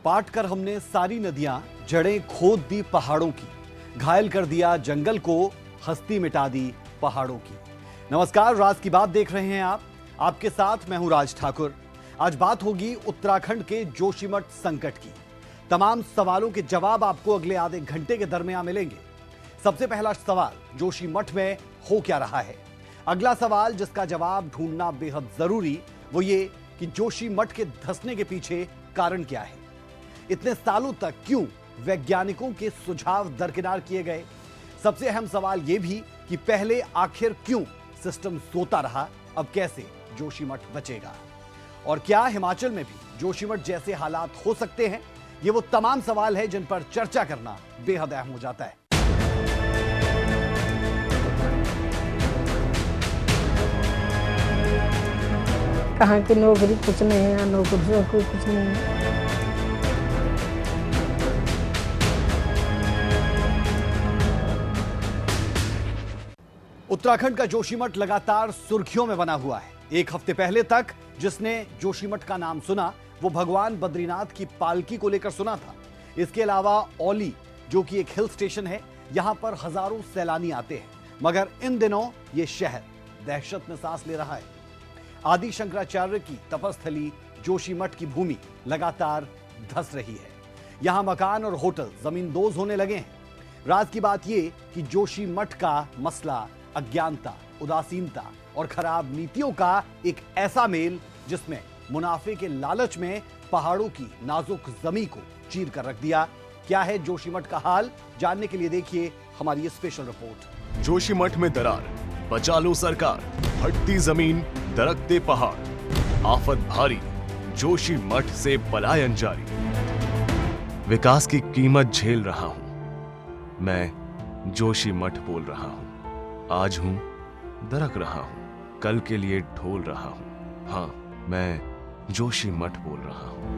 पाट कर हमने सारी नदियां, जड़ें खोद दी पहाड़ों की, घायल कर दिया जंगल को, हस्ती मिटा दी पहाड़ों की। नमस्कार, राज की बात देख रहे हैं आप। आपके साथ मैं हूं राज ठाकुर। आज बात होगी उत्तराखंड के जोशीमठ संकट की। तमाम सवालों के जवाब आपको अगले आधे घंटे के दरमियान मिलेंगे। सबसे पहला सवाल, जोशीमठ में हो क्या रहा है। अगला सवाल जिसका जवाब ढूंढना बेहद जरूरी, वो ये कि जोशीमठ के धंसने के पीछे कारण क्या है। इतने सालों तक क्यों वैज्ञानिकों के सुझाव दरकिनार किए गए। सबसे अहम सवाल यह भी कि पहले आखिर क्यों सिस्टम सोता रहा, अब कैसे जोशीमठ बचेगा। और क्या हिमाचल में भी जोशीमठ जैसे हालात हो सकते हैं। ये वो तमाम सवाल है जिन पर चर्चा करना बेहद अहम हो जाता है। कहाँ की नौकरी कुछ नहीं है, नौकरी से कोई कुछ नहीं है। उत्तराखंड का जोशीमठ लगातार सुर्खियों में बना हुआ है। एक हफ्ते पहले तक जिसने जोशीमठ का नाम सुना वो भगवान बद्रीनाथ की पालकी को लेकर सुना था। इसके अलावा औली, जो कि एक हिल स्टेशन है, यहां पर हजारों सैलानी आते हैं। मगर इन दिनों यह शहर दहशत में सांस ले रहा है। आदि शंकराचार्य की तपस्थली जोशीमठ की भूमि लगातार धंस रही है। यहां मकान और होटल जमींदोज होने लगे हैं। राज की बात यह कि जोशीमठ का मसला अज्ञानता, उदासीनता और खराब नीतियों का एक ऐसा मेल जिसमें मुनाफे के लालच में पहाड़ों की नाजुक जमीन को चीर कर रख दिया। क्या है जोशीमठ का हाल, जानने के लिए देखिए हमारी ये स्पेशल रिपोर्ट। जोशीमठ में दरार, बचा लो सरकार, फटती जमीन, दरकते पहाड़, आफत भारी, जोशीमठ से पलायन जारी। विकास की कीमत झेल रहा हूं, मैं जोशीमठ बोल रहा हूं। आज हूं, दरक रहा हूं, कल के लिए ढोल रहा हूं। हाँ, मैं जोशीमठ बोल रहा हूं।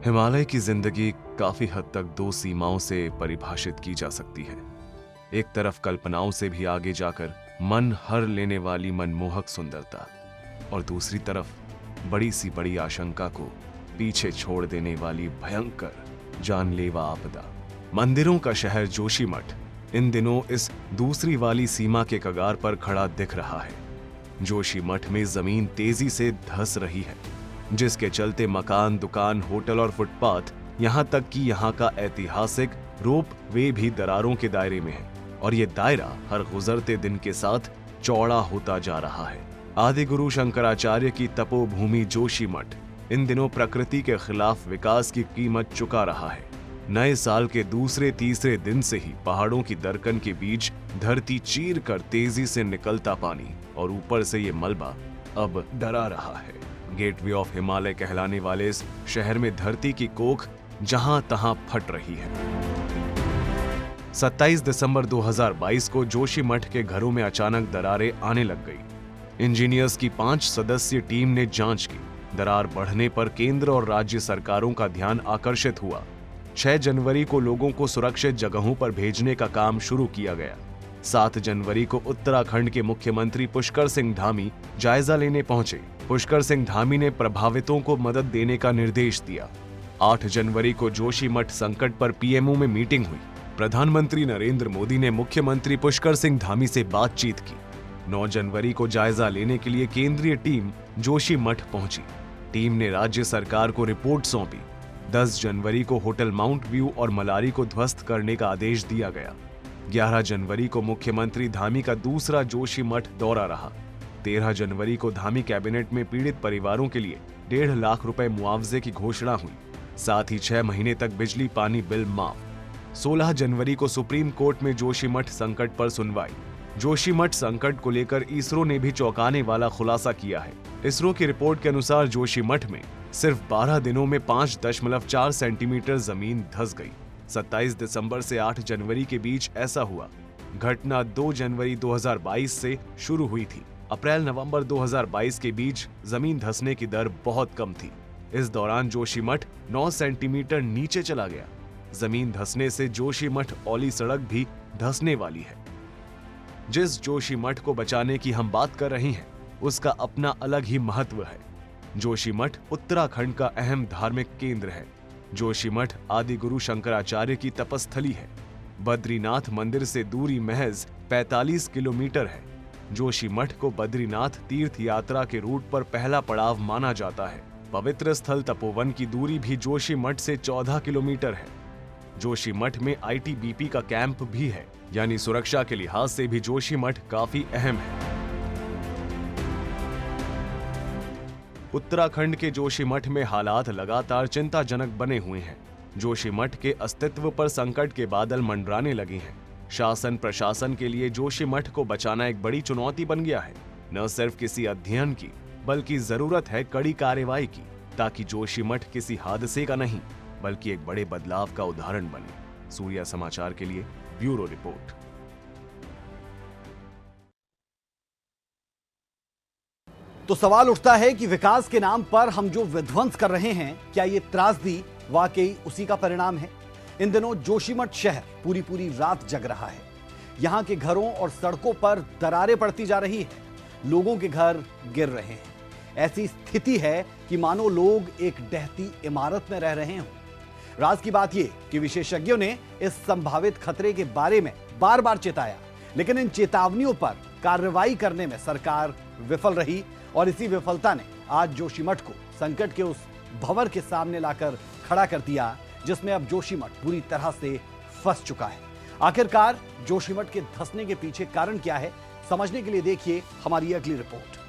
हिमालय की जिंदगी काफी हद तक दो सीमाओं से परिभाषित की जा सकती है। एक तरफ कल्पनाओं से भी आगे जाकर मन हर लेने वाली मनमोहक सुंदरता, और दूसरी तरफ बड़ी सी बड़ी आशंका को पीछे छोड़ देने वाली भयंकर जानलेवा आपदा। मंदिरों का शहर जोशीमठ इन दिनों इस दूसरी वाली सीमा के कगार पर खड़ा दिख रहा है। जोशीमठ में जमीन तेजी से धंस रही है, जिसके चलते मकान, दुकान, होटल और फुटपाथ, यहां तक कि यहां का ऐतिहासिक रोप वे भी दरारों के दायरे में है। और ये दायरा हर गुजरते दिन के साथ चौड़ा होता जा रहा है। आदि गुरु शंकराचार्य की तपोभूमि जोशीमठ इन दिनों प्रकृति के खिलाफ विकास की कीमत चुका रहा है। नए साल के दूसरे तीसरे दिन से ही पहाड़ों की दरकन के बीच धरती चीर कर तेजी से निकलता पानी और ऊपर से ये मलबा अब डरा रहा है। गेटवे ऑफ हिमालय कहलाने वाले इस शहर में धरती की कोख जहां तहां फट रही है। 27 दिसंबर 2022 को जोशीमठ के घरों में अचानक दरारें आने लग गई। इंजीनियर्स की 5 सदस्यीय टीम ने जांच की। दरार बढ़ने पर केंद्र और राज्य सरकारों का ध्यान आकर्षित हुआ। 6 जनवरी को लोगों को सुरक्षित जगहों पर भेजने का काम शुरू किया गया। 7 जनवरी को उत्तराखंड के मुख्यमंत्री पुष्कर सिंह धामी जायजा लेने पहुंचे। पुष्कर सिंह धामी ने प्रभावितों को मदद देने का निर्देश दिया। 8 जनवरी को जोशीमठ संकट पर पीएमओ में मीटिंग हुई। प्रधानमंत्री नरेंद्र मोदी ने मुख्यमंत्री पुष्कर सिंह धामी से बातचीत की। 9 जनवरी को जायजा लेने के लिए केंद्रीय टीम जोशीमठ पहुंची। टीम ने राज्य सरकार को रिपोर्ट सौंपी। 10 जनवरी को होटल माउंट व्यू और मलारी को ध्वस्त करने का आदेश दिया गया। 11 जनवरी को मुख्यमंत्री धामी का दूसरा जोशीमठ दौरा रहा। 13 जनवरी को धामी कैबिनेट में पीड़ित परिवारों के लिए 1.5 लाख रुपए मुआवजे की घोषणा हुई। साथ ही 6 महीने तक बिजली पानी बिल माफ। 16 जनवरी को सुप्रीम कोर्ट में जोशीमठ संकट पर सुनवाई। जोशीमठ संकट को लेकर इसरो ने भी चौंकाने वाला खुलासा किया है। इसरो की रिपोर्ट के अनुसार जोशीमठ में सिर्फ 12 दिनों में 5.4 सेंटीमीटर जमीन धंस गई। 27 दिसंबर से 8 जनवरी के बीच ऐसा हुआ। घटना 2 जनवरी 2022 से शुरू हुई थी। अप्रैल-नवंबर 2022 के बीच जमीन धंसने की दर बहुत कम थी। इस दौरान जोशीमठ 9 सेंटीमीटर नीचे चला गया। जमीन धंसने से जोशीमठ औली सड़क भी धंसने वाली है। जिस जोशीमठ को बचाने की हम बात कर रहे हैं, उसका अपना अलग ही महत्व है। जोशीमठ उत्तराखंड का अहम धार्मिक केंद्र है। जोशीमठ आदि गुरु शंकराचार्य की तपस्थली है। बद्रीनाथ मंदिर से दूरी महज 45 किलोमीटर है। जोशीमठ को बद्रीनाथ तीर्थ यात्रा के रूट पर पहला पड़ाव माना जाता है। पवित्र स्थल तपोवन की दूरी भी जोशीमठ से 14 किलोमीटर है। जोशीमठ में आईटीबीपी का कैंप भी है, यानी सुरक्षा के लिहाज से भी जोशीमठ काफी अहम है। उत्तराखंड के जोशीमठ में हालात लगातार चिंताजनक बने हुए हैं। जोशीमठ के अस्तित्व पर संकट के बादल मंडराने लगे हैं। शासन प्रशासन के लिए जोशीमठ को बचाना एक बड़ी चुनौती बन गया है। न सिर्फ किसी अध्ययन की, बल्कि जरूरत है कड़ी कार्रवाई की, ताकि जोशीमठ किसी हादसे का नहीं, बल्कि एक बड़े बदलाव का उदाहरण बने। सूर्या समाचार के लिए ब्यूरो रिपोर्ट। तो सवाल उठता है कि विकास के नाम पर हम जो विध्वंस कर रहे हैं, क्या ये त्रासदी वाकई उसी का परिणाम है? इन दिनों जोशीमठ शहर पूरी रात जग रहा है। यहां के घरों और सड़कों पर दरारें पड़ती जा रही है। लोगों के घर गिर रहे हैं। ऐसी स्थिति है कि मानो लोग एक ढहती इमारत में रह रहे हों। राज की बात यह कि विशेषज्ञों ने इस संभावित खतरे के बारे में बार-बार चेताया, लेकिन इन चेतावनियों पर कार्रवाई करने में सरकार विफल रही और इसी विफलता ने आज जोशीमठ को संकट के उस भंवर के सामने लाकर खड़ा कर दिया, जिसमें अब जोशीमठ पूरी तरह से फंस चुका है। आखिरकार जोशीमठ के धंसने के पीछे कारण क्या है, समझने के लिए देखिए हमारी अगली रिपोर्ट।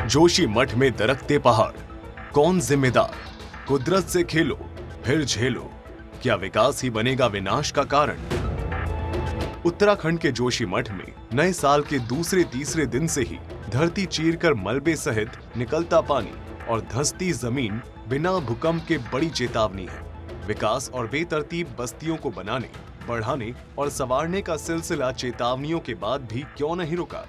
जोशीमठ में दरकते पहाड़, कौन जिम्मेदार? कुदरत से खेलो फिर झेलो, क्या विकास ही बनेगा विनाश का कारण? उत्तराखंड के जोशीमठ में नए साल के दूसरे तीसरे दिन से ही धरती चीरकर मलबे सहित निकलता पानी और धंसती जमीन बिना भूकंप के बड़ी चेतावनी है। विकास और बेतरतीब बस्तियों को बनाने, बढ़ाने और संवारने का सिलसिला चेतावनियों के बाद भी क्यों नहीं रुका?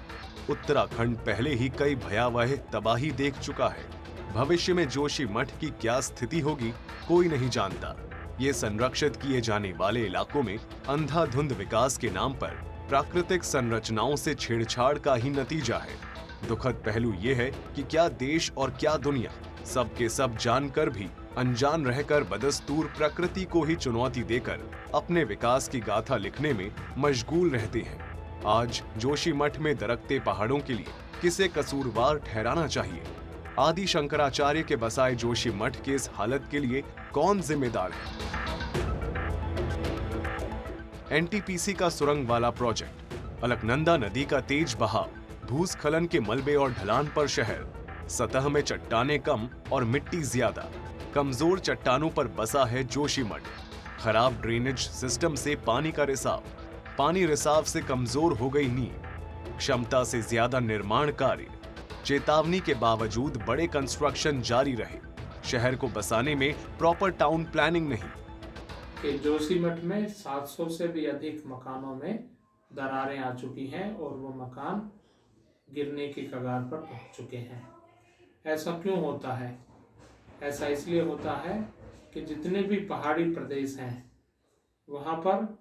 उत्तराखंड पहले ही कई भयावह तबाही देख चुका है। भविष्य में जोशीमठ की क्या स्थिति होगी, कोई नहीं जानता। ये संरक्षित किए जाने वाले इलाकों में अंधाधुंध विकास के नाम पर प्राकृतिक संरचनाओं से छेड़छाड़ का ही नतीजा है। दुखद पहलू ये है कि क्या देश और क्या दुनिया सब के सब जानकर भी अनजान रहकर बदस्तूर प्रकृति को ही चुनौती देकर अपने विकास की गाथा लिखने में मशगूल रहते हैं। आज जोशीमठ में दरकते पहाड़ों के लिए किसे कसूरवार ठहराना चाहिए? आदि शंकराचार्य के बसाए जोशीमठ के इस हालत के लिए कौन जिम्मेदार है? एनटीपीसी का सुरंग वाला प्रोजेक्ट, अलकनंदा नदी का तेज बहाव, भूस्खलन के मलबे और ढलान पर शहर, सतह में चट्टानें कम और मिट्टी ज्यादा, कमजोर चट्टानों पर बसा है जोशीमठ। खराब ड्रेनेज सिस्टम से पानी का रिसाव, पानी रिसाव से कमजोर हो गई नींव, क्षमता से ज्यादा निर्माण कार्य, चेतावनी के बावजूद बड़े कंस्ट्रक्शन जारी रहे, शहर को बसाने में प्रॉपर टाउन प्लानिंग नहीं। कि जोशीमठ में 700 से भी अधिक मकानों में दरारें आ चुकी हैं और वो मकान गिरने की कगार पर पहुंच चुके हैं। ऐसा क्यों होता है? ऐसा इसलिए होता है कि जितने भी पहाड़ी प्रदेश हैं वहाँ पर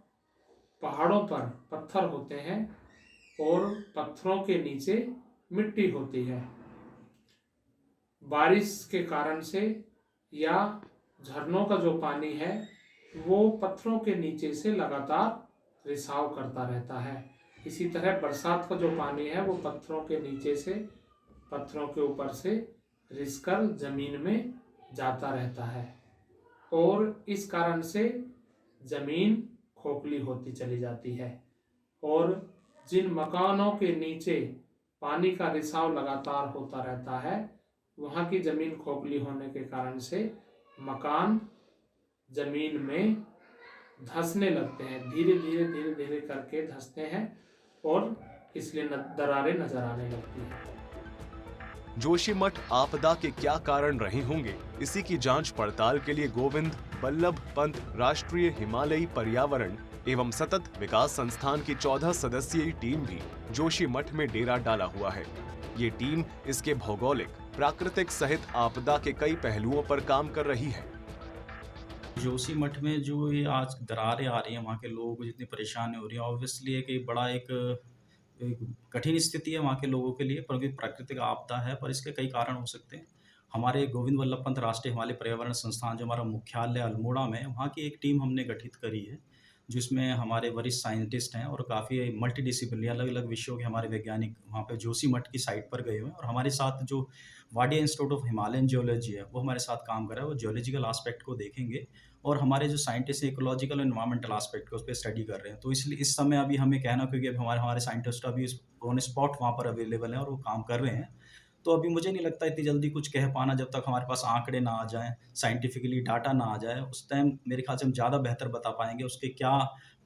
पहाड़ों पर पत्थर होते हैं और पत्थरों के नीचे मिट्टी होती है। बारिश के कारण से या झरनों का जो पानी है वो पत्थरों के नीचे से लगातार रिसाव करता रहता है। इसी तरह बरसात का जो पानी है वो पत्थरों के नीचे से, पत्थरों के ऊपर से रिसकर जमीन में जाता रहता है और इस कारण से जमीन खोखली होती चली जाती है। और जिन मकानों के नीचे पानी का रिसाव लगातार होता रहता है वहाँ की जमीन खोखली होने के कारण से मकान जमीन में धंसने लगते हैं, धीरे धीरे करके धंसते हैं और इसलिए दरारें नजर आने लगती हैं। जोशीमठ आपदा के क्या कारण रहे होंगे, इसी की जांच पड़ताल के लिए गोविंद बल्लभ पंत राष्ट्रीय हिमालयी पर्यावरण एवं सतत विकास संस्थान की 14 सदस्यीय टीम भी जोशीमठ में डेरा डाला हुआ है। ये टीम इसके भौगोलिक, प्राकृतिक सहित आपदा के कई पहलुओं पर काम कर रही है। जोशीमठ में जो ये आज दरारें आ रही हैं, वहाँ के लोग जितनी परेशानी हो रही है, ऑब्वियसली एक बड़ा एक एक कठिन स्थिति है वहाँ के लोगों के लिए, क्योंकि प्राकृतिक आपदा है, पर इसके कई कारण हो सकते हैं। हमारे गोविंद वल्लभ पंत राष्ट्रीय हिमालय पर्यावरण संस्थान, जो हमारा मुख्यालय अल्मोड़ा में है, वहाँ की एक टीम हमने गठित करी है, जिसमें हमारे वरिष्ठ साइंटिस्ट हैं और काफ़ी मल्टीडिसिप्लिनरी अलग-अलग विषयों के हमारे वैज्ञानिक वहाँ पे जोशीमठ की साइट पर गए हुए हैं। और हमारे साथ जो Wadia institute of Himalayan geology है, वो हमारे साथ काम कर रहा है। वो जियोलॉजिकल एस्पेक्ट को देखेंगे और हमारे जो साइंटिस्ट हैं इकोलॉजिकल और एनवायरमेंटल एस्पेक्ट को उस पे स्टडी कर रहे हैं। तो इसलिए इस समय अभी हमें कहना, क्योंकि अभी हमारे साइंटिस्ट अभी ऑन स्पॉट वहाँ पर अवेलेबल हैं और वो काम कर रहे हैं। तो अभी मुझे नहीं लगता इतनी जल्दी कुछ कह पाना, जब तक हमारे पास आंकड़े ना आ जाएँ, साइंटिफिकली डाटा ना आ जाए, उस टाइम मेरे ख्याल से हम ज़्यादा बेहतर बता पाएँगे उसके क्या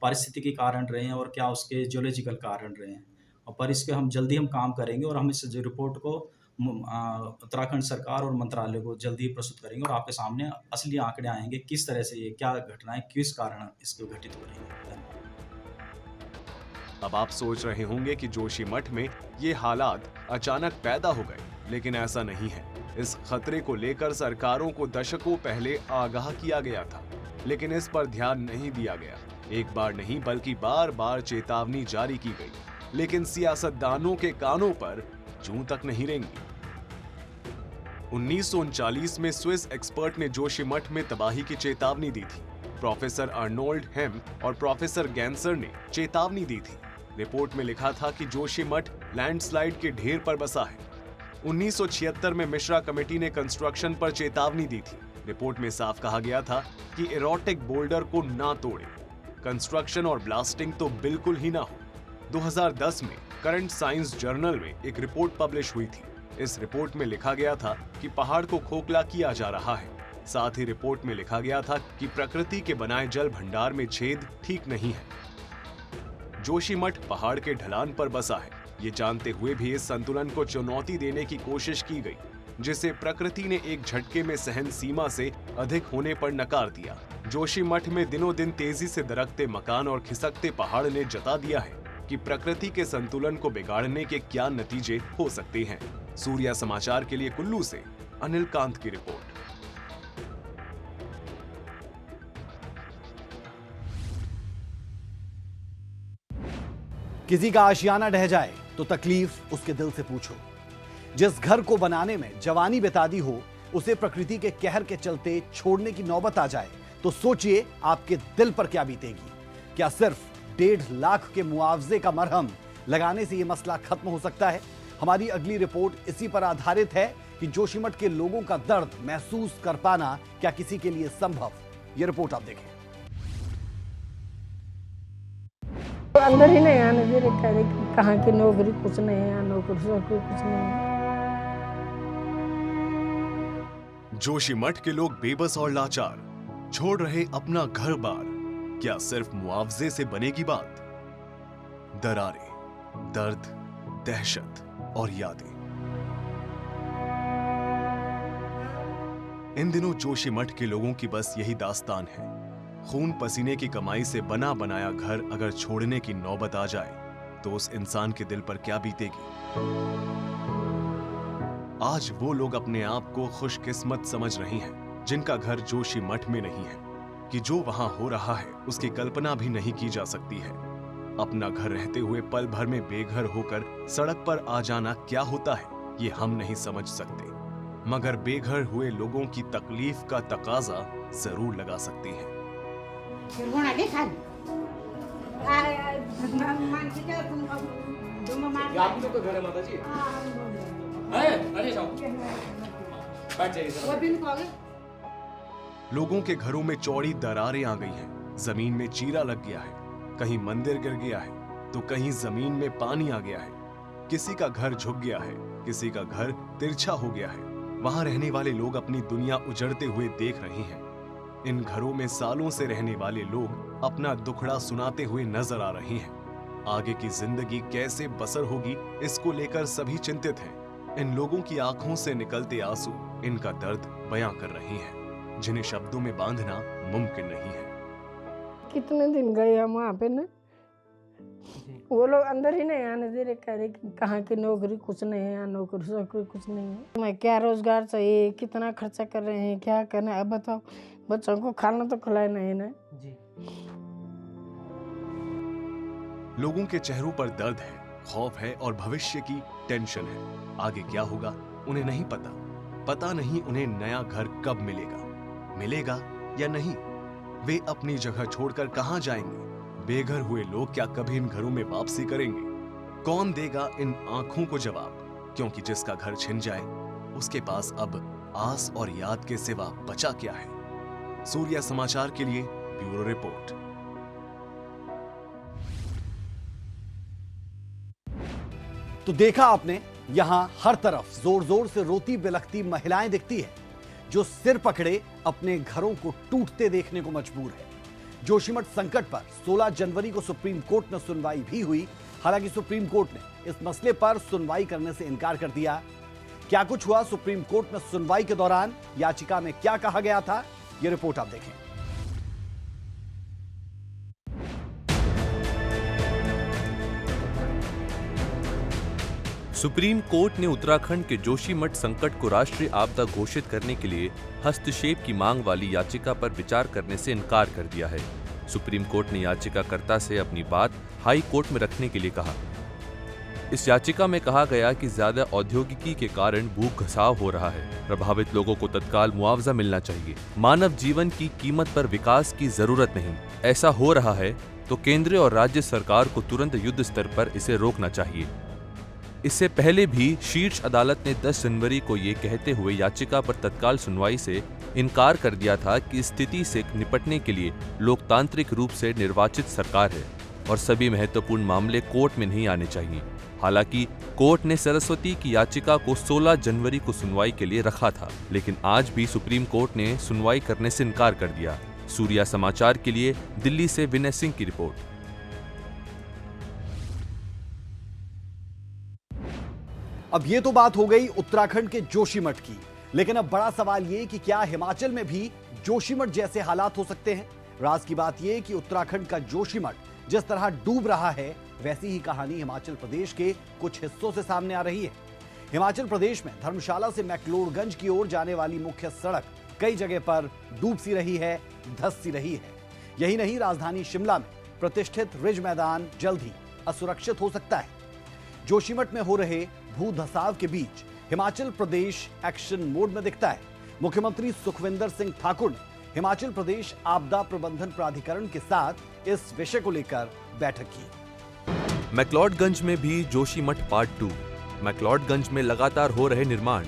पारिस्थितिकी कारण रहे हैं और क्या उसके जियोलॉजिकल कारण रहे हैं। और पर इस पे हम जल्दी हम काम करेंगे और हम इस जो रिपोर्ट को उत्तराखंड सरकार और मंत्रालय को जल्दी ही प्रस्तुत करेंगे और आपके सामने असली आंकड़े आएँगे, किस तरह से ये क्या घटनाएँ किस कारण इसको घटित हो रही हैं। अब आप सोच रहे होंगे कि जोशीमठ में ये हालात अचानक पैदा हो गए, लेकिन ऐसा नहीं है। इस खतरे को लेकर सरकारों को दशकों पहले आगाह किया गया था, लेकिन इस पर ध्यान नहीं दिया गया। एक बार नहीं बल्कि बार बार चेतावनी जारी की गई, लेकिन सियासतदानों के कानों पर जूं तक नहीं रेंगी। 1939 में स्विस एक्सपर्ट ने जोशीमठ में तबाही की चेतावनी दी थी। प्रोफेसर अर्नोल्ड हेम और प्रोफेसर गैंसर ने चेतावनी दी थी। रिपोर्ट में लिखा था कि जोशीमठ लैंडस्लाइड के ढेर पर बसा है। 1976 में मिश्रा कमेटी ने कंस्ट्रक्शन पर चेतावनी दी थी। रिपोर्ट में साफ कहा गया था कि एरोटिक बोल्डर को ना तोड़े, कंस्ट्रक्शन और ब्लास्टिंग तो बिल्कुल ही ना हो। 2010 में करंट साइंस जर्नल में एक रिपोर्ट पब्लिश हुई थी। इस रिपोर्ट में लिखा गया था कि पहाड़ को खोखला किया जा रहा है। साथ ही रिपोर्ट में लिखा गया था कि प्रकृति के बनाए जल भंडार में छेद ठीक नहीं है। जोशीमठ पहाड़ के ढलान पर बसा है, ये जानते हुए भी इस संतुलन को चुनौती देने की कोशिश की गई, जिसे प्रकृति ने एक झटके में सहन सीमा से अधिक होने पर नकार दिया। जोशीमठ में दिनों दिन तेजी से दरकते मकान और खिसकते पहाड़ ने जता दिया है कि प्रकृति के संतुलन को बिगाड़ने के क्या नतीजे हो सकते हैं। सूर्या समाचार के लिए कुल्लू से अनिल कांत की रिपोर्ट। किसी का आशियाना ढह जाए तो तकलीफ उसके दिल से पूछो। जिस घर को बनाने में जवानी बिता दी हो, उसे प्रकृति के कहर के चलते छोड़ने की नौबत आ जाए तो सोचिए आपके दिल पर क्या बीतेगी। क्या सिर्फ 1.5 लाख के मुआवजे का मरहम लगाने से यह मसला खत्म हो सकता है? हमारी अगली रिपोर्ट इसी पर आधारित है कि जोशीमठ के लोगों का दर्द महसूस कर पाना क्या किसी के लिए संभव? यह रिपोर्ट आप देखें। तो अंदर ही नहीं आने दे रहे, कह रहे कि कहाँ की नौकरी कुछ नहीं है, नौकरी कुछ नहीं है। जोशीमठ के लोग बेबस और लाचार, छोड़ रहे अपना घर बार। क्या सिर्फ मुआवजे से बनेगी बात? दरारें, दर्द, दहशत और यादें। इन दिनों जोशीमठ के लोगों की बस यही दास्तान है। खून पसीने की कमाई से बना बनाया घर अगर छोड़ने की नौबत आ जाए तो उस इंसान के दिल पर क्या बीतेगी? आज वो लोग अपने आप को खुशकिस्मत समझ रहे हैं जिनका घर जोशीमठ में नहीं है, कि जो वहां हो रहा है उसकी कल्पना भी नहीं की जा सकती है। अपना घर रहते हुए पल भर में बेघर होकर सड़क पर आ जाना क्या होता है ये हम नहीं समझ सकते, मगर बेघर हुए लोगों की तकलीफ का तकाजा जरूर लगा सकते हैं। लोगों के घरों में चौड़ी दरारें आ गई हैं, जमीन में चीरा लग गया है, कहीं मंदिर गिर गया है तो कहीं जमीन में पानी आ गया है। किसी का घर झुक गया है, किसी का घर तिरछा हो गया है। वहां रहने वाले लोग अपनी दुनिया उजड़ते हुए देख रहे हैं। इन घरों में सालों से रहने वाले लोग अपना दुखड़ा सुनाते हुए नजर आ रहे हैं। आगे की जिंदगी कैसे बसर होगी इसको लेकर सभी चिंतित हैं। इन लोगों की आंखों से निकलते आंसू इनका दर्द बयां कर रहे हैं, जिन्हें शब्दों में बांधना मुमकिन नहीं है। कितने दिन गए हम वहाँ पे ना, वो लोग अंदर ही नहीं आने दे रहे, कह रहे कि कहाँ की नौकरी कुछ नहीं है, नौकरी कुछ नहीं है। मैं क्या रोजगार चाहिए, कितना खर्चा कर रहे हैं, क्या करना है, अब बताओ। बच्चों को खाना तो खिलाए नहीं ना जी। लोगों के चेहरों पर दर्द है, खौफ है और भविष्य की टेंशन है। आगे क्या होगा उन्हें नहीं पता। पता नहीं उन्हें नया घर कब मिलेगा या नहीं। वे अपनी जगह छोड़कर कहां जाएंगे? बेघर हुए लोग क्या कभी इन घरों में वापसी करेंगे? कौन देगा इन आंखों को जवाब? क्योंकि जिसका घर छिन जाए उसके पास अब आस और याद के सिवा बचा क्या है? सूर्या समाचार के लिए ब्यूरो रिपोर्ट। तो देखा आपने, यहां हर तरफ जोर जोर से रोती बिलखती महिलाएं दिखती है, जो सिर पकड़े अपने घरों को टूटते देखने को मजबूर है। जोशीमठ संकट पर 16 जनवरी को सुप्रीम कोर्ट में सुनवाई भी हुई। हालांकि सुप्रीम कोर्ट ने इस मसले पर सुनवाई करने से इनकार कर दिया। क्या कुछ हुआ सुप्रीम कोर्ट में सुनवाई के दौरान, याचिका में क्या कहा गया था, यह रिपोर्ट आप देखें। सुप्रीम कोर्ट ने उत्तराखंड के जोशीमठ संकट को राष्ट्रीय आपदा घोषित करने के लिए हस्तक्षेप की मांग वाली याचिका पर विचार करने से इनकार कर दिया है। सुप्रीम कोर्ट ने याचिकाकर्ता से अपनी बात हाई कोर्ट में रखने के लिए कहा। इस याचिका में कहा गया कि ज्यादा औद्योगिकी के कारण भूख घसाव हो रहा है। प्रभावित लोगों को तत्काल मुआवजा मिलना चाहिए। मानव जीवन की कीमत पर विकास की जरूरत नहीं। ऐसा हो रहा है तो केंद्र और राज्य सरकार को तुरंत युद्ध स्तर पर इसे रोकना चाहिए। इससे पहले भी शीर्ष अदालत ने 10 जनवरी को ये कहते हुए याचिका पर तत्काल सुनवाई से इनकार कर दिया था कि स्थिति से निपटने के लिए लोकतांत्रिक रूप से निर्वाचित सरकार है और सभी महत्वपूर्ण मामले कोर्ट में नहीं आने चाहिए। हालांकि कोर्ट ने सरस्वती की याचिका को 16 जनवरी को सुनवाई के लिए रखा था, लेकिन आज भी सुप्रीम कोर्ट ने सुनवाई करने से इनकार कर दिया। सूर्या समाचार के लिए दिल्ली से विनय सिंह की रिपोर्ट। अब ये तो बात हो गई उत्तराखंड के जोशीमठ की, लेकिन अब बड़ा सवाल ये कि क्या हिमाचल में भी जोशीमठ जैसे हालात हो सकते हैं? राज की बात यह कि उत्तराखंड का जोशीमठ जिस तरह डूब रहा है, वैसी ही कहानी हिमाचल प्रदेश के कुछ हिस्सों से सामने आ रही है। हिमाचल प्रदेश में धर्मशाला से मैक्लोडगंज की ओर जाने वाली मुख्य सड़क कई जगह पर डूब सी रही है, धंस सी रही है। यही नहीं, राजधानी शिमला में प्रतिष्ठित रिज मैदान जल्द ही असुरक्षित हो सकता है। जोशीमठ में हो रहे भू धसाव के बीच हिमाचल प्रदेश एक्शन मोड में दिखता है। मुख्यमंत्री सुखविंदर सिंह ठाकुर ने हिमाचल प्रदेश आपदा प्रबंधन प्राधिकरण के साथ इस विषय को लेकर बैठक की। मैक्लोडगंज में भी जोशीमठ पार्ट 2। मैक्लोडगंज में लगातार हो रहे निर्माण,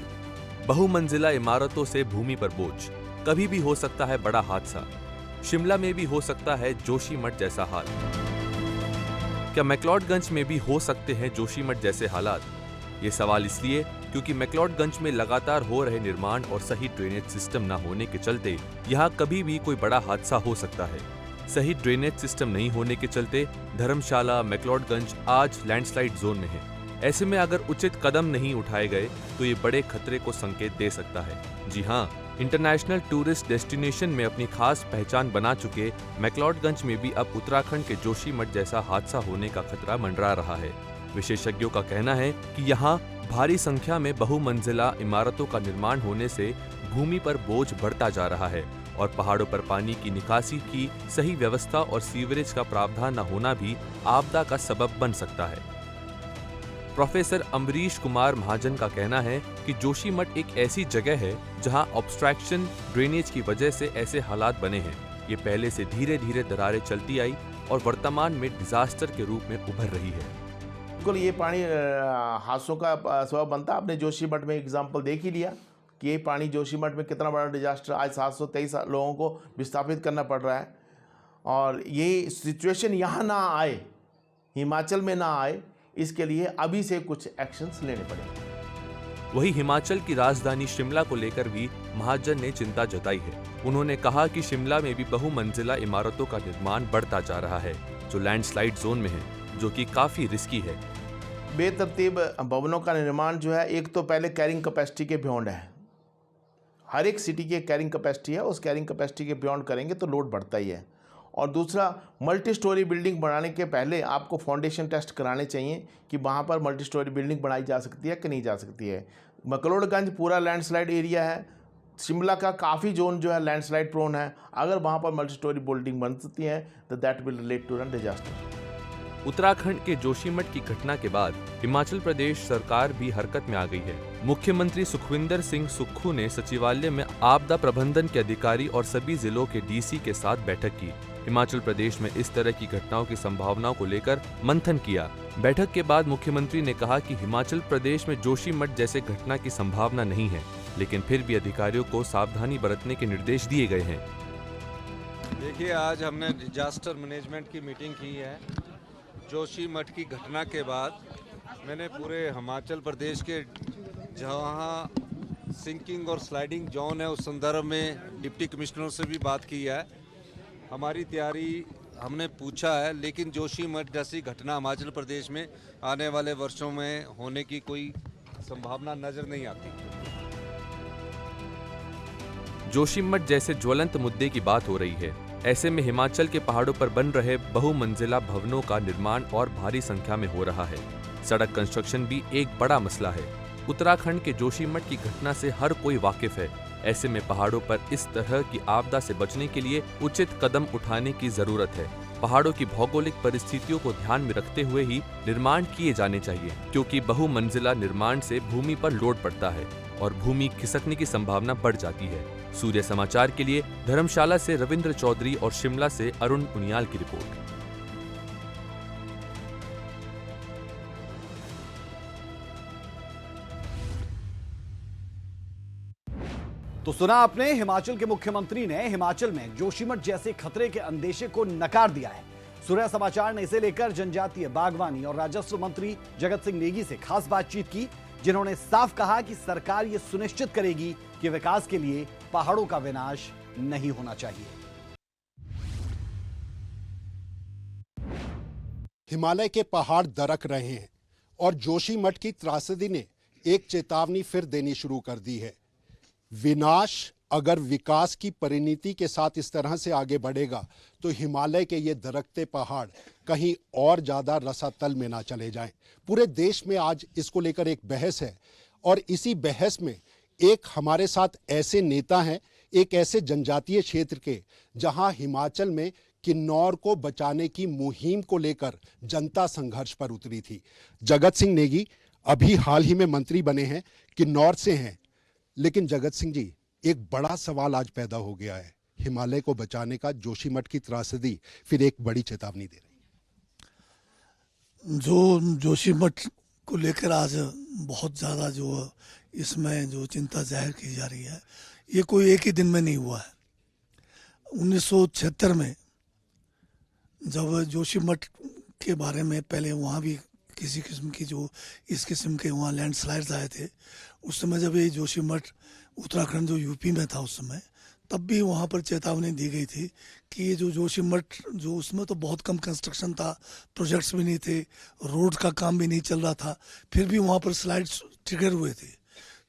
बहुमंजिला इमारतों से भूमि पर बोझ, कभी भी हो सकता है बड़ा हादसा। शिमला में भी हो सकता है जोशीमठ जैसा हाल। क्या मैक्लोडगंज में भी हो सकते हैं जोशीमठ जैसे हालात? ये सवाल इसलिए क्योंकि मैक्लोडगंज में लगातार हो रहे निर्माण और सही ड्रेनेज सिस्टम न होने के चलते यहाँ कभी भी कोई बड़ा हादसा हो सकता है। सही ड्रेनेज सिस्टम नहीं होने के चलते धर्मशाला, मैक्लोडगंज आज लैंडस्लाइड जोन में है। ऐसे में अगर उचित कदम नहीं उठाए गए तो ये बड़े खतरे को संकेत दे सकता है। जी हाँ, इंटरनेशनल टूरिस्ट डेस्टिनेशन में अपनी खास पहचान बना चुके मैक्लोडगंज में भी अब उत्तराखंड के जोशीमठ जैसा हादसा होने का खतरा मंडरा रहा है। विशेषज्ञों का कहना है कि यहाँ भारी संख्या में बहुमंजिला इमारतों का निर्माण होने से भूमि पर बोझ बढ़ता जा रहा है और पहाड़ों पर पानी की निकासी की सही व्यवस्था और सीवरेज का प्रावधान न होना भी आपदा का सबब बन सकता है। प्रोफेसर अमरीश कुमार महाजन का कहना है कि जोशीमठ एक ऐसी जगह है जहां ऑब्स्ट्रक्शन ड्रेनेज की वजह से ऐसे हालात बने हैं। ये पहले से धीरे धीरे दरारें चलती आई और वर्तमान में डिजास्टर के रूप में उभर रही है। बिल्कुल, ये पानी हादसों का सबब बनता। आपने जोशीमठ में एग्जाम्पल देख ही लिया कि ये पानी जोशीमठ में कितना बड़ा डिजास्टर, आज 723 लोगों को विस्थापित करना पड़ रहा है। और ये सिचुएशन यहाँ ना आए, हिमाचल में ना आए, इसके लिए अभी से कुछ एक्शंस लेने पड़ेंगे। वही हिमाचल की राजधानी शिमला को लेकर भी महाजन ने चिंता जताई है। उन्होंने कहा कि शिमला में भी बहुमंजिला इमारतों का निर्माण बढ़ता जा रहा है जो लैंडस्लाइड जोन में है, जो कि काफी रिस्की है। बेतरतीब भवनों का निर्माण जो है, एक तो पहले कैरिंग कैपेसिटी के बियॉन्ड है। हर एक सिटी की कैरिंग कैपेसिटी है, उस कैरिंग कैपेसिटी के बियॉन्ड करेंगे तो लोड बढ़ता ही है। और दूसरा, मल्टी स्टोरी बिल्डिंग बनाने के पहले आपको फाउंडेशन टेस्ट कराने चाहिए कि वहाँ पर मल्टी स्टोरी बिल्डिंग बनाई जा सकती है कि नहीं जा सकती है। मैक्लोडगंज पूरा लैंडस्लाइड एरिया है, शिमला का काफ़ी जोन जो है लैंडस्लाइड प्रोन है। अगर वहाँ पर मल्टी स्टोरी बिल्डिंग बन सकती है तो that will relate to an disaster. Uttarakhand के जोशीमठ की घटना के बाद हिमाचल प्रदेश सरकार भी हरकत में आ गई है। मुख्यमंत्री सुखविंदर सिंह सुक्खू ने सचिवालय में आपदा प्रबंधन के अधिकारी और सभी जिलों के डीसी के साथ बैठक की। हिमाचल प्रदेश में इस तरह की घटनाओं की संभावनाओं को लेकर मंथन किया। बैठक के बाद मुख्यमंत्री ने कहा कि हिमाचल प्रदेश में जोशीमठ जैसे घटना की संभावना नहीं है, लेकिन फिर भी अधिकारियों को सावधानी बरतने के निर्देश दिए गए हैं। देखिए, आज हमने डिजास्टर मैनेजमेंट की मीटिंग की है। जोशीमठ की घटना के बाद मैंने पूरे हिमाचल प्रदेश के जहां सिंकिंग और स्लाइडिंग जोन है उस संदर्भ में डिप्टी कमिश्नरों से भी बात की है। हमारी तैयारी हमने पूछा है, लेकिन जोशीमठ जैसी घटना हिमाचल प्रदेश में आने वाले वर्षों में होने की कोई संभावना नजर नहीं आती। जोशीमठ जैसे ज्वलंत मुद्दे की बात हो रही है। ऐसे में हिमाचल के पहाड़ों पर बन रहे बहुमंजिला भवनों का निर्माण और भारी संख्या में हो रहा है। सड़क कंस्ट्रक्शन भी एक बड़ा मसला है। उत्तराखंड के जोशीमठ की घटना से हर कोई वाकिफ है। ऐसे में पहाड़ों पर इस तरह की आपदा से बचने के लिए उचित कदम उठाने की जरूरत है। पहाड़ों की भौगोलिक परिस्थितियों को ध्यान में रखते हुए ही निर्माण किए जाने चाहिए, क्योंकि बहुमंजिला निर्माण से भूमि पर लोड पड़ता है और भूमि खिसकने की संभावना बढ़ जाती है। सूर्य समाचार के लिए धर्मशाला से रविंद्र चौधरी और शिमला से अरुण पुनियाल की रिपोर्ट। तो सुना आपने, हिमाचल के मुख्यमंत्री ने हिमाचल में जोशीमठ जैसे खतरे के अंदेशे को नकार दिया है। सूर्य समाचार ने इसे लेकर जनजातीय, बागवानी और राजस्व मंत्री जगत सिंह नेगी से खास बातचीत की, जिन्होंने साफ कहा कि सरकार यह सुनिश्चित करेगी कि विकास के लिए पहाड़ों का विनाश नहीं होना चाहिए। हिमालय के पहाड़ दरक रहे हैं और जोशीमठ की त्रासदी ने एक चेतावनी फिर देनी शुरू कर दी है। विनाश अगर विकास की परिणति के साथ इस तरह से आगे बढ़ेगा तो हिमालय के ये दरकते पहाड़ कहीं और ज्यादा रसातल में ना चले जाएं। पूरे देश में आज इसको लेकर एक बहस है और इसी बहस में एक हमारे साथ ऐसे नेता हैं, एक ऐसे जनजातीय क्षेत्र के, जहां हिमाचल में किन्नौर को बचाने की मुहिम को लेकर जनता संघर्ष पर उतरी थी। जगत सिंह नेगी अभी हाल ही में मंत्री बने हैं, किन्नौर से हैं। लेकिन जगत सिंह जी, एक बड़ा सवाल आज पैदा हो गया है। हिमालय को बचाने का जोशीमठ की त्रासदी फिर एक बड़ी चेतावनी दे रही है। जो जोशीमठ को लेकर आज बहुत ज़्यादा जो इसमें जो चिंता जाहिर की जा रही है, ये कोई एक ही दिन में नहीं हुआ है। 1976 में जब जोशीमठ के बारे में पहले वहाँ भी किसी किस्म की जो इस किस्म के वहाँ लैंडस्लाइड्स आए थे, उस समय जब ये जोशीमठ उत्तराखंड जो यूपी में था उस समय, तब भी वहाँ पर चेतावनी दी गई थी कि ये जो जोशीमठ जो उसमें तो बहुत कम कंस्ट्रक्शन था, प्रोजेक्ट्स भी नहीं थे, रोड का काम भी नहीं चल रहा था, फिर भी वहाँ पर स्लाइड्स ट्रिगर हुए थे।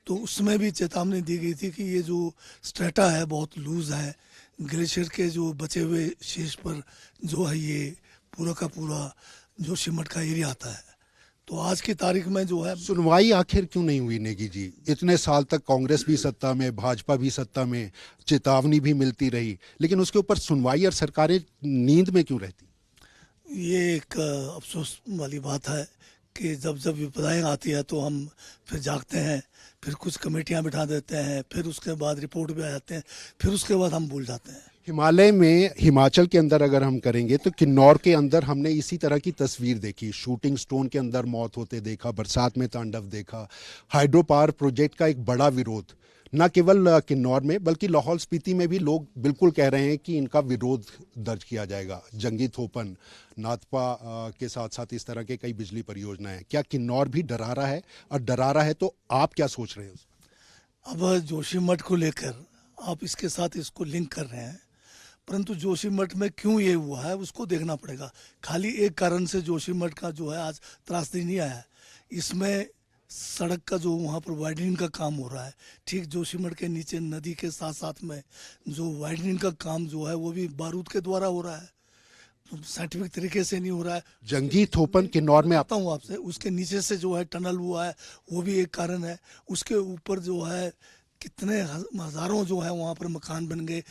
तो उसमें भी चेतावनी दी गई थी कि ये जो स्ट्रेटा है बहुत लूज है, ग्लेशियर के जो बचे हुए शेष पर जो है ये पूरा का पूरा जोशीमठ का एरिया आता है। तो आज की तारीख में जो है सुनवाई आखिर क्यों नहीं हुई नेगी जी? इतने साल तक कांग्रेस भी सत्ता में, भाजपा भी सत्ता में, चेतावनी भी मिलती रही, लेकिन उसके ऊपर सुनवाई और सरकारें नींद में क्यों रहती? ये एक अफसोस वाली बात है कि जब जब विपदाएं आती है तो हम फिर जागते हैं, फिर कुछ कमेटियां बिठा देते हैं, फिर उसके बाद रिपोर्ट भी आ जाते हैं, फिर उसके बाद हम भूल जाते हैं। हिमालय में, हिमाचल के अंदर अगर हम करेंगे तो किन्नौर के अंदर हमने इसी तरह की तस्वीर देखी। शूटिंग स्टोन के अंदर मौत होते देखा, बरसात में तांडव देखा। हाइड्रो पावर प्रोजेक्ट का एक बड़ा विरोध न केवल किन्नौर में बल्कि लाहौल स्पीति में भी लोग बिल्कुल कह रहे हैं कि इनका विरोध दर्ज किया जाएगा। जंगी थोपन, नाथपा के साथ साथ इस तरह के कई बिजली परियोजनाएं। क्या किन्नौर भी डरा रहा है? और डरा रहा है तो आप क्या सोच रहे हैं? अब जोशीमठ को लेकर आप इसके साथ इसको लिंक कर रहे हैं, परंतु जोशीमठ में क्यों ये हुआ है उसको देखना पड़ेगा। खाली एक कारण से जोशीमठ का जो है आज त्रासदी नहीं आया है। इसमें सड़क का जो वहाँ पर वाइडनिंग का काम हो रहा है, ठीक जोशीमठ के नीचे नदी के साथ साथ में जो वाइडनिंग का काम जो है वो भी बारूद के द्वारा हो रहा है, साइंटिफिक तरीके से नहीं हो रहा है। जंगी थोपन किन्नौर में आता हूँ आपसे, उसके नीचे से जो है टनल हुआ है वो भी एक कारण है। उसके ऊपर जो है कितने हजारों जो है वहाँ पर मकान बन गए,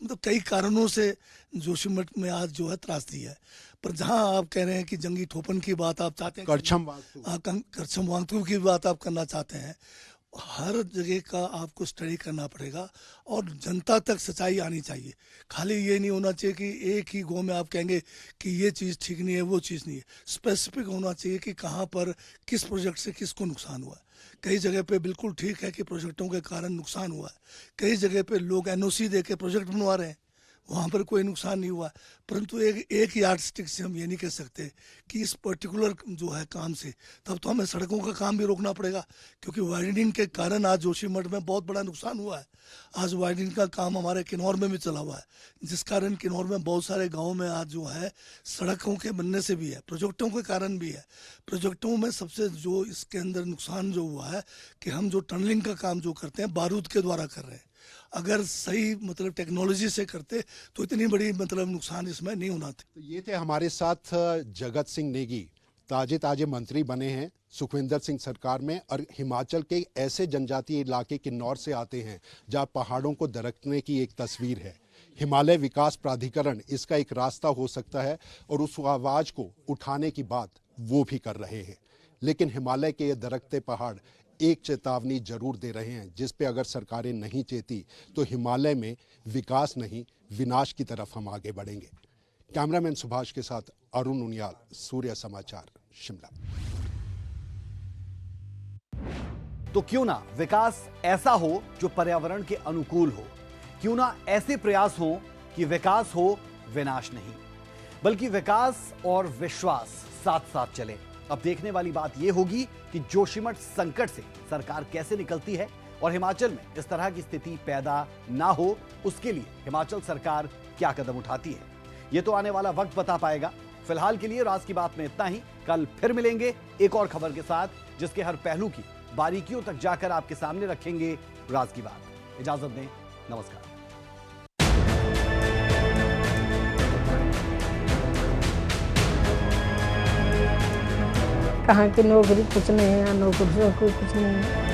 मतलब कई कारणों से जोशीमठ में आज जो है त्रासदी है। पर जहाँ आप कह रहे हैं कि जंगी ठोपन की बात आप चाहते हैं, करछम वांगतू की बात आप करना चाहते हैं, हर जगह का आपको स्टडी करना पड़ेगा और जनता तक सच्चाई आनी चाहिए। खाली ये नहीं होना चाहिए कि एक ही गांव में आप कहेंगे कि ये चीज़ ठीक नहीं है, वो चीज़ नहीं है। स्पेसिफिक होना चाहिए कि कहाँ पर किस प्रोजेक्ट से किसको नुकसान हुआ है। कई जगह पे बिल्कुल ठीक है कि प्रोजेक्टों के कारण नुकसान हुआ है, कई जगह पे लोग एनओसी दे के प्रोजेक्ट बनवा रहे हैं, वहाँ पर कोई नुकसान नहीं हुआ। परंतु एक यार्ड स्टिक से हम ये नहीं कह सकते कि इस पर्टिकुलर जो है काम से, तब तो हमें सड़कों का काम भी रोकना पड़ेगा, क्योंकि वाइडनिंग के कारण आज जोशीमठ में बहुत बड़ा नुकसान हुआ है। आज वाइडनिंग का काम हमारे किन्नौर में भी चला हुआ है, जिस कारण किन्नौर में बहुत सारे गाँव में आज जो है सड़कों के बनने से भी है, प्रोजेक्टों के कारण भी है। प्रोजेक्टों में सबसे जो इसके अंदर नुकसान जो हुआ है कि हम जो टनलिंग का काम जो करते हैं बारूद के द्वारा कर रहे हैं। अगर सही मतलब टेक्नोलॉजी से करते तो इतनी बड़ी मतलब नुकसान इसमें नहीं होना था। तो ये थे हमारे साथ जगत सिंह नेगी, ताजे मंत्री बने हैं सुखविंदर सिंह सरकार में, और हिमाचल के ऐसे जनजातीय इलाके किन्नौर से आते हैं जहां पहाड़ों को दरकने की एक तस्वीर है। हिमालय विकास प्राधिकरण इसका एक रास्ता हो सकता है और उस आवाज को उठाने की बात वो भी कर रहे हैं। लेकिन हिमालय के ये दरकते पहाड़ एक चेतावनी जरूर दे रहे हैं, जिस पे अगर सरकारें नहीं चेती तो हिमालय में विकास नहीं विनाश की तरफ हम आगे बढ़ेंगे। कैमरामैन सुभाष के साथ अरुण उनियाल, सूर्य समाचार, शिमला। तो क्यों ना विकास ऐसा हो जो पर्यावरण के अनुकूल हो, क्यों ना ऐसे प्रयास हो कि विकास हो विनाश नहीं, बल्कि विकास और विश्वास साथ साथ चले। अब देखने वाली बात यह होगी कि जोशीमठ संकट से सरकार कैसे निकलती है और हिमाचल में इस तरह की स्थिति पैदा ना हो उसके लिए हिमाचल सरकार क्या कदम उठाती है। यह तो आने वाला वक्त बता पाएगा। फिलहाल के लिए राज की बात में इतना ही। कल फिर मिलेंगे एक और खबर के साथ, जिसके हर पहलू की बारीकियों तक जाकर आपके सामने रखेंगे राज की बात। इजाजत दें, नमस्कार। कहाँ की नौकरी कुछ नहीं है, नौकरी से कोई कुछ नहीं है।